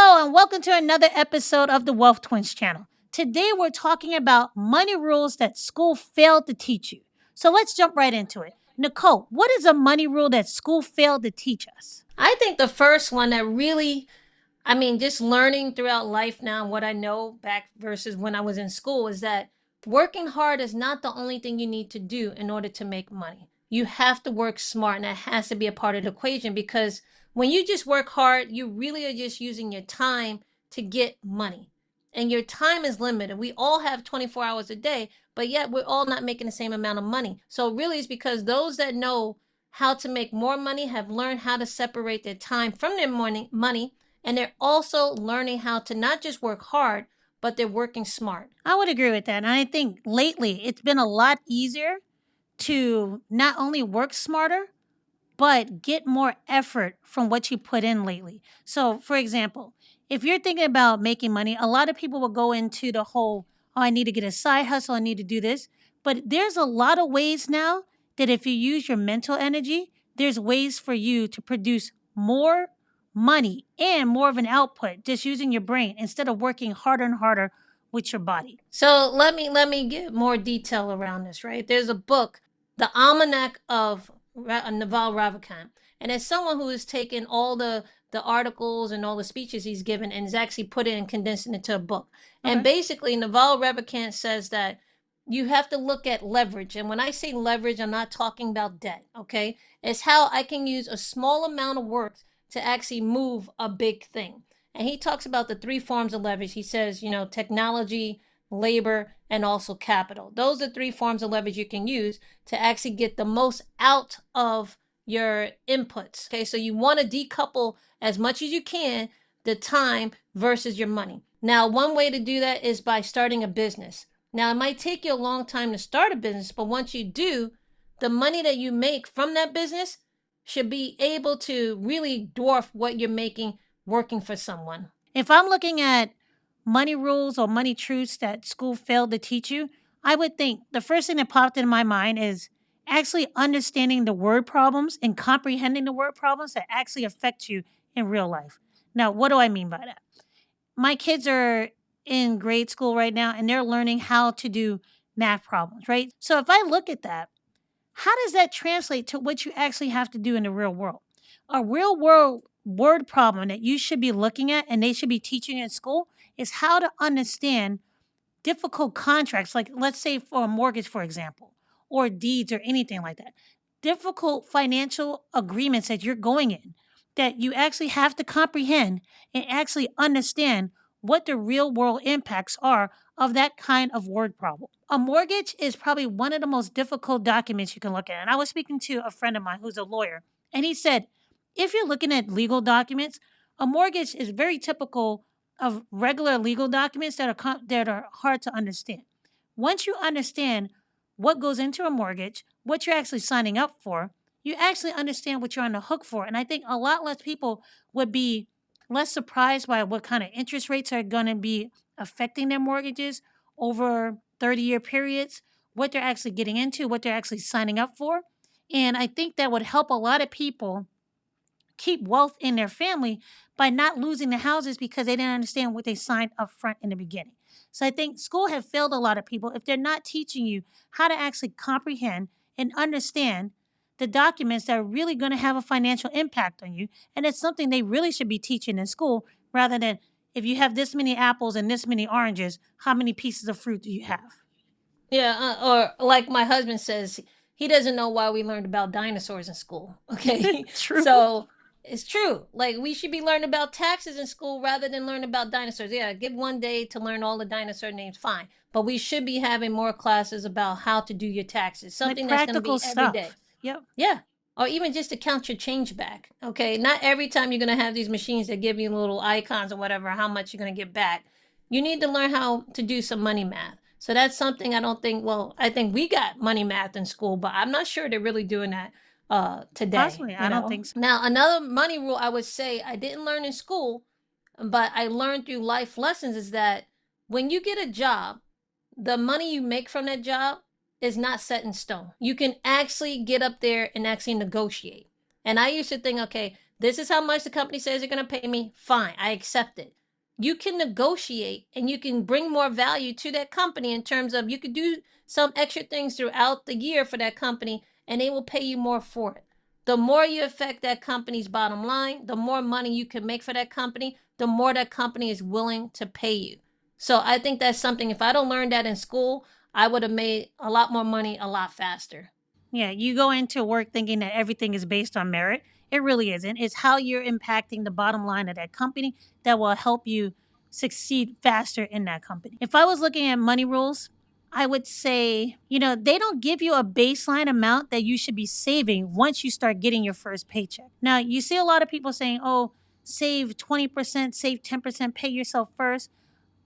Hello, and welcome to another episode of the Wealth Twins channel. Today, we're talking about money rules that school failed to teach you. So let's jump right into it. Nicole, what is a money rule that school failed to teach us? I think the first one that really, just learning throughout life now, what I know back versus when I was in school is that working hard is not the only thing you need to do in order to make money. You have to work smart, and that has to be a part of the equation because when you just work hard, you really are just using your time to get money. And your time is limited. We all have 24 hours a day, but yet we're all not making the same amount of money. So really it's because those that know how to make more money have learned how to separate their time from their money, and they're also learning how to not just work hard, but they're working smart. I would agree with that. And I think lately it's been a lot easier to not only work smarter, but get more effort from what you put in lately. So, for example, if you're thinking about making money, a lot of people will go into the whole, oh, I need to get a side hustle, I need to do this. But there's a lot of ways now that if you use your mental energy, there's ways for you to produce more money and more of an output just using your brain instead of working harder and harder with your body. So let me get more detail around this, right? There's a book, The Almanac of Naval Ravikant, and it's someone who has taken all the articles and all the speeches he's given and has actually put it and condensed it into a book. And Okay. basically, Naval Ravikant says that you have to look at leverage. And when I say leverage, I'm not talking about debt, okay? It's how I can use a small amount of work to actually move a big thing. And he talks about the three forms of leverage. He says, technology, labor, and also capital. Those are three forms of leverage you can use to actually get the most out of your inputs. Okay, so you want to decouple as much as you can the time versus your money. Now, one way to do that is by starting a business. Now, it might take you a long time to start a business, but once you do, the money that you make from that business should be able to really dwarf what you're making working for someone. If I'm looking at money rules or money truths that school failed to teach you, I would think the first thing that popped in my mind is actually understanding the word problems and comprehending the word problems that actually affect you in real life. Now, what do I mean by that? My kids are in grade school right now and they're learning how to do math problems, right? So if I look at that, how does that translate to what you actually have to do in the real world? A real world word problem that you should be looking at and they should be teaching in school is how to understand difficult contracts, like let's say for a mortgage, for example, or deeds or anything like that. Difficult financial agreements that you're going in that you actually have to comprehend and actually understand what the real world impacts are of that kind of word problem. A mortgage is probably one of the most difficult documents you can look at. And I was speaking to a friend of mine who's a lawyer, and he said, if you're looking at legal documents, a mortgage is very typical of regular legal documents that are hard to understand. Once you understand what goes into a mortgage, what you're actually signing up for, you actually understand what you're on the hook for. And I think a lot less people would be less surprised by what kind of interest rates are going to be affecting their mortgages over 30-year periods, what they're actually getting into, what they're actually signing up for. And I think that would help a lot of people keep wealth in their family by not losing the houses because they didn't understand what they signed up front in the beginning. So I think school have failed a lot of people if they're not teaching you how to actually comprehend and understand the documents that are really going to have a financial impact on you. And it's something they really should be teaching in school rather than if you have this many apples and this many oranges, how many pieces of fruit do you have? Yeah, or like my husband says, he doesn't know why we learned about dinosaurs in school. Okay, True. so it's true. Like we should be learning about taxes in school rather than learn about dinosaurs. Yeah, give one day to learn all the dinosaur names, fine. But we should be having more classes about how to do your taxes, Like something that's going to practical be every day. stuff. Yep. Yeah. Or even just to count your change back. Okay. Not every time you're going to have these machines that give you little icons or whatever, how much you're going to get back. You need to learn how to do some money math. So that's something I don't think, well, I think we got money math in school, but I'm not sure they're really doing that today, Possibly. I don't think so. Now, another money rule I would say I didn't learn in school, but I learned through life lessons is that when you get a job, the money you make from that job is not set in stone. You can actually get up there and actually negotiate. And I used to think, okay, This is how much the company says they're going to pay me. Fine, I accept it. You can negotiate and you can bring more value to that company in terms of you could do some extra things throughout the year for that company and they will pay you more for it. The more you affect that company's bottom line, the more money you can make for that company, the more that company is willing to pay you. So I think that's something, if I don't learn that in school, I would have made a lot more money a lot faster. Yeah, you go into work thinking that everything is based on merit. It really isn't. It's how you're impacting the bottom line of that company that will help you succeed faster in that company. If I was looking at money rules, I would say, they don't give you a baseline amount that you should be saving once you start getting your first paycheck. Now, you see a lot of people saying, oh, save 20%, save 10%, pay yourself first.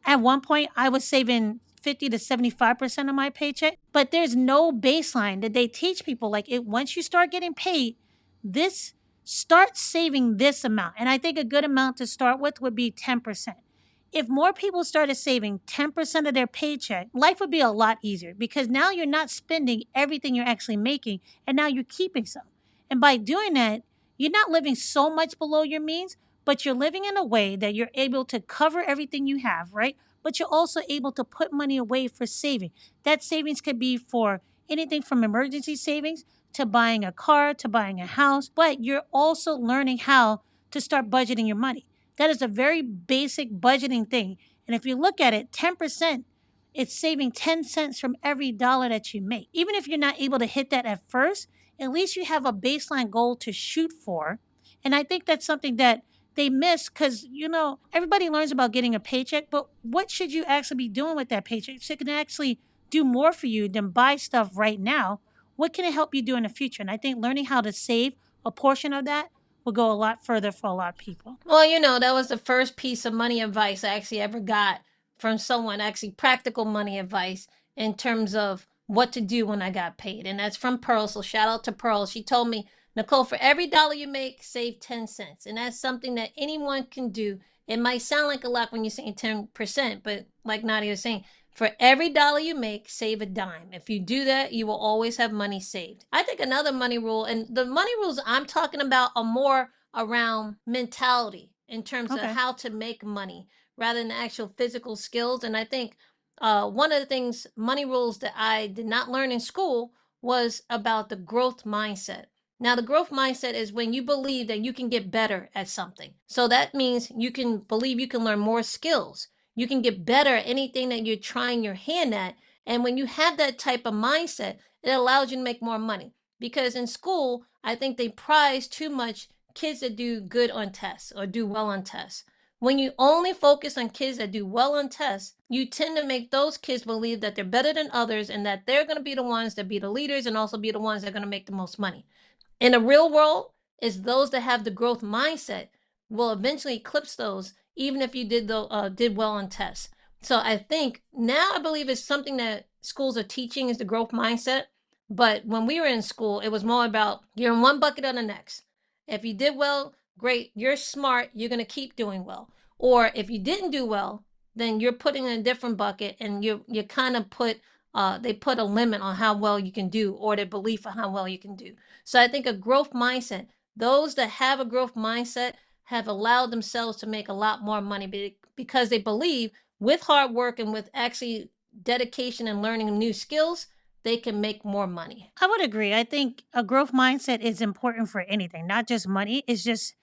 At one point, I was saving 50 to 75% of my paycheck, but there's no baseline that they teach people. Like, once you start getting paid, this start saving this amount. And I think a good amount to start with would be 10%. If more people started saving 10% of their paycheck, life would be a lot easier because now you're not spending everything you're actually making and now you're keeping some. And by doing that, you're not living so much below your means, but you're living in a way that you're able to cover everything you have, right? But you're also able to put money away for saving. That savings could be for anything from emergency savings to buying a car to buying a house, but you're also learning how to start budgeting your money. That is a very basic budgeting thing. And if you look at it, 10%, it's saving 10 cents from every dollar that you make. Even if you're not able to hit that at first, at least you have a baseline goal to shoot for. And I think that's something that they miss because, everybody learns about getting a paycheck, but what should you actually be doing with that paycheck? So it can actually do more for you than buy stuff right now. What can it help you do in the future? And I think learning how to save a portion of that will go a lot further for a lot of people. Well, that was the first piece of money advice I actually ever got from someone, actually practical money advice in terms of what to do when I got paid. And that's from Pearl. So shout out to Pearl. She told me, Nicole, for every dollar you make, save 10 cents. And that's something that anyone can do. It might sound like a lot when you're saying 10%, but like Nadia was saying, for every dollar you make, save a dime. If you do that, you will always have money saved. I think another money rule, and the money rules I'm talking about are more around mentality in terms of Okay. how to make money rather than actual physical skills. And I think one of the things, money rules that I did not learn in school was about the growth mindset. Now, the growth mindset is when you believe that you can get better at something. So that means you can believe you can learn more skills. You can get better at anything that you're trying your hand at. And when you have that type of mindset, it allows you to make more money. Because in school, I think they prize too much kids that do good on tests or do well on tests. When you only focus on kids that do well on tests, you tend to make those kids believe that they're better than others and that they're going to be the ones that be the leaders and also be the ones that are going to make the most money. In the real world, is those that have the growth mindset will eventually eclipse those, even if you did well on tests. So I think now I believe it's something that schools are teaching is the growth mindset. But when we were in school, it was more about you're in one bucket or the next. If you did well, great. You're smart. You're going to keep doing well. Or if you didn't do well, then you're putting in a different bucket, and you kind of they put a limit on how well you can do or their belief on how well you can do. So I think a growth mindset, those that have a growth mindset have allowed themselves to make a lot more money because they believe with hard work and with actually dedication and learning new skills, they can make more money. I would agree. I think a growth mindset is important for anything, not just money. It's just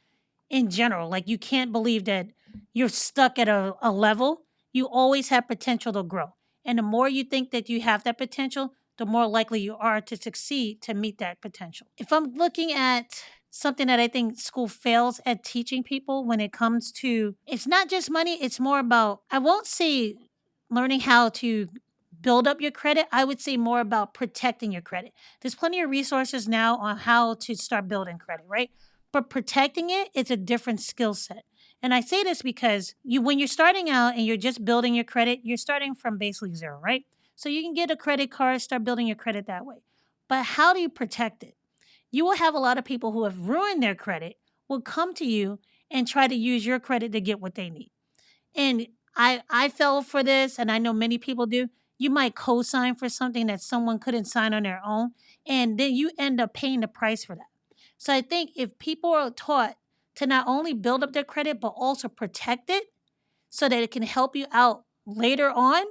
in general. Like, you can't believe that you're stuck at a level. You always have potential to grow. And the more you think that you have that potential, the more likely you are to succeed to meet that potential. If I'm looking at something that I think school fails at teaching people when it comes to, it's not just money, it's more about, I won't say learning how to build up your credit. I would say more about protecting your credit. There's plenty of resources now on how to start building credit, right? But protecting it is a different skill set. And I say this because when you're starting out and you're just building your credit, you're starting from basically zero, right? So you can get a credit card, start building your credit that way. But how do you protect it? You will have a lot of people who have ruined their credit will come to you and try to use your credit to get what they need. And I fell for this, and I know many people do. You might co-sign for something that someone couldn't sign on their own, and then you end up paying the price for that. So I think if people are taught to not only build up their credit, but also protect it so that it can help you out later on,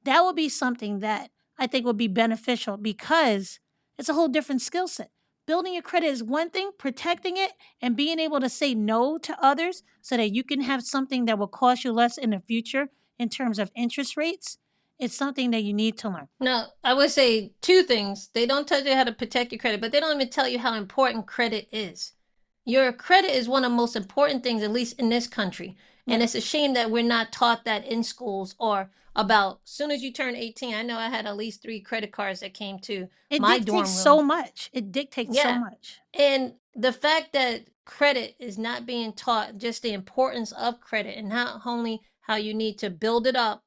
that would be something that I think would be beneficial because it's a whole different skill set. Building your credit is one thing, protecting it and being able to say no to others so that you can have something that will cost you less in the future in terms of interest rates. It's something that you need to learn. Now, I would say two things. They don't tell you how to protect your credit, but they don't even tell you how important credit is. Your credit is one of the most important things, at least in this country. And Yeah. it's a shame that we're not taught that in schools or about soon as you turn 18. I know I had at least 3 credit cards that came to It my dictates dorm room. so much. It dictates so Yeah. much. And the fact that credit is not being taught, just the importance of credit and not only how you need to build it up,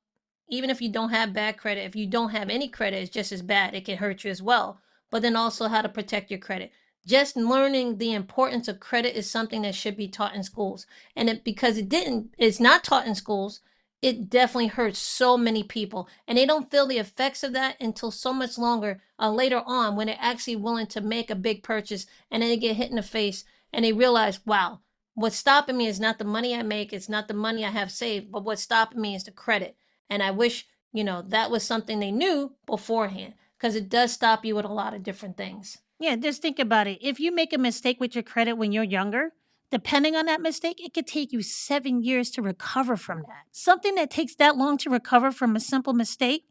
even if you don't have bad credit, if you don't have any credit, it's just as bad. It can hurt you as well. But then also how to protect your credit. Just learning the importance of credit is something that should be taught in schools. And because it's not taught in schools, it definitely hurts so many people. And they don't feel the effects of that until so much longer later on when they're actually willing to make a big purchase and then they get hit in the face and they realize, wow, what's stopping me is not the money I make, it's not the money I have saved, but what's stopping me is the credit. And I wish, that was something they knew beforehand because it does stop you with a lot of different things. Yeah, just think about it. If you make a mistake with your credit when you're younger, depending on that mistake, it could take you 7 years to recover from that. Something that takes that long to recover from a simple mistake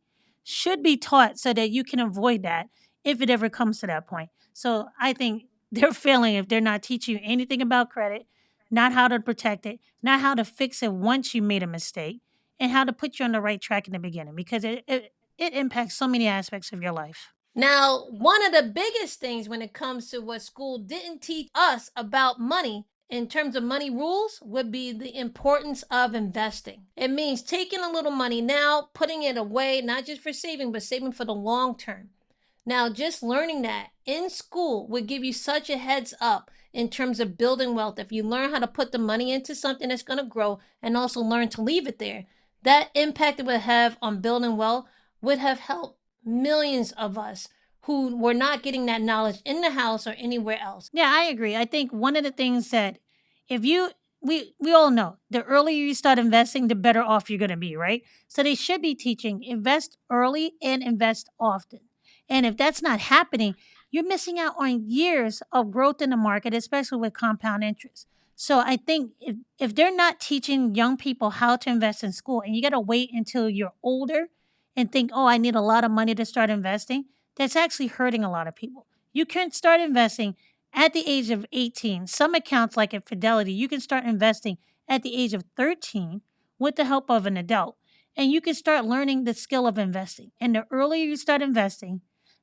should be taught so that you can avoid that if it ever comes to that point. So I think they're failing if they're not teaching you anything about credit, not how to protect it, not how to fix it once you made a mistake, and how to put you on the right track in the beginning because it impacts so many aspects of your life. Now, one of the biggest things when it comes to what school didn't teach us about money in terms of money rules would be the importance of investing. It means taking a little money now, putting it away, not just for saving, but saving for the long term. Now, just learning that in school would give you such a heads up in terms of building wealth. If you learn how to put the money into something that's going to grow and also learn to leave it there, that impact it would have on building wealth would have helped millions of us who were not getting that knowledge in the house or anywhere else. Yeah, I agree. I think one of the things that if you we all know the earlier you start investing, the better off you're going to be, right? So they should be teaching invest early and invest often. And if that's not happening, you're missing out on years of growth in the market, especially with compound interest. So I think if they're not teaching young people how to invest in school and you got to wait until you're older and think, "Oh, I need a lot of money to start investing," that's actually hurting a lot of people. You can start investing at the age of 18. Some accounts, like at Fidelity, you can start investing at the age of 13 with the help of an adult. And you can start learning the skill of investing. And the earlier you start investing,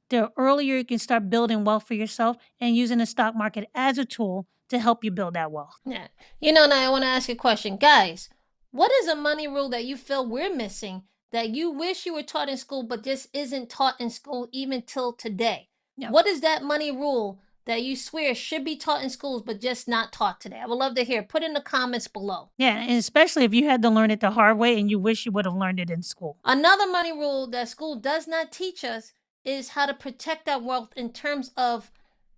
the earlier you can start building wealth for yourself and using the stock market as a tool to help you build that wealth. Yeah. Now I want to ask you a question. Guys, what is a money rule that you feel we're missing that you wish you were taught in school, but just isn't taught in school even till today? Yeah. What is that money rule that you swear should be taught in schools, but just not taught today? I would love to hear. Put in the comments below. Yeah. And especially if you had to learn it the hard way and you wish you would have learned it in school. Another money rule that school does not teach us is how to protect our wealth in terms of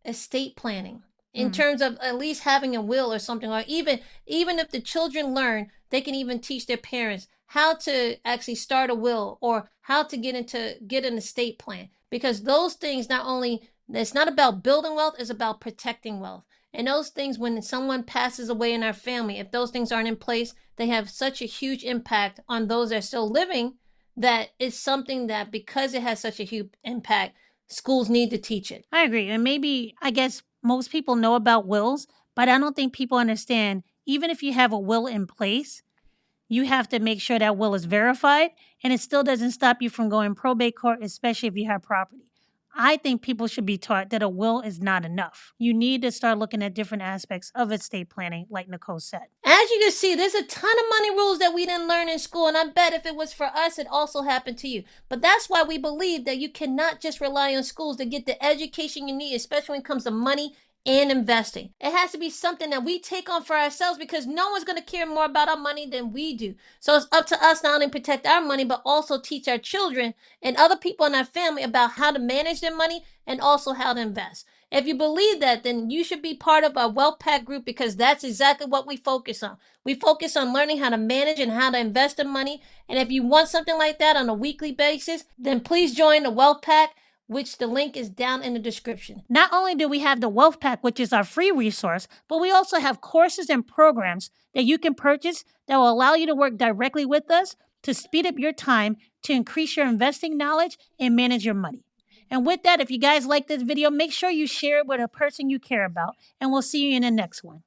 estate planning, in Mm. terms of at least having a will or something, or even if the children learn, they can even teach their parents how to actually start a will or how to get an estate plan, because those things not only, it's not about building wealth, it's about protecting wealth. And those things, when someone passes away in our family, if those things aren't in place, they have such a huge impact on those that are still living, that it's something that, because it has such a huge impact, schools need to teach it. I agree. And maybe, I guess most people know about wills, but I don't think people understand, even if you have a will in place, you have to make sure that will is verified, and it still doesn't stop you from going probate court, especially if you have property. I think people should be taught that a will is not enough. You need to start looking at different aspects of estate planning, like Nicole said. As you can see, there's a ton of money rules that we didn't learn in school, and I bet if it was for us, it also happened to you. But that's why we believe that you cannot just rely on schools to get the education you need, especially when it comes to money and investing. It has to be something that we take on for ourselves, because no one's going to care more about our money than we do. So it's up to us not only protect our money, but also teach our children and other people in our family about how to manage their money and also how to invest. If you believe that, then you should be part of our Wealth Pack group, because that's exactly what we focus on. We focus on learning how to manage and how to invest in money. And if you want something like that on a weekly basis, then please join the Wealth Pack, which the link is down in the description. Not only do we have the Wealth Pack, which is our free resource, but we also have courses and programs that you can purchase that will allow you to work directly with us to speed up your time, to increase your investing knowledge, and manage your money. And with that, if you guys like this video, make sure you share it with a person you care about, and we'll see you in the next one.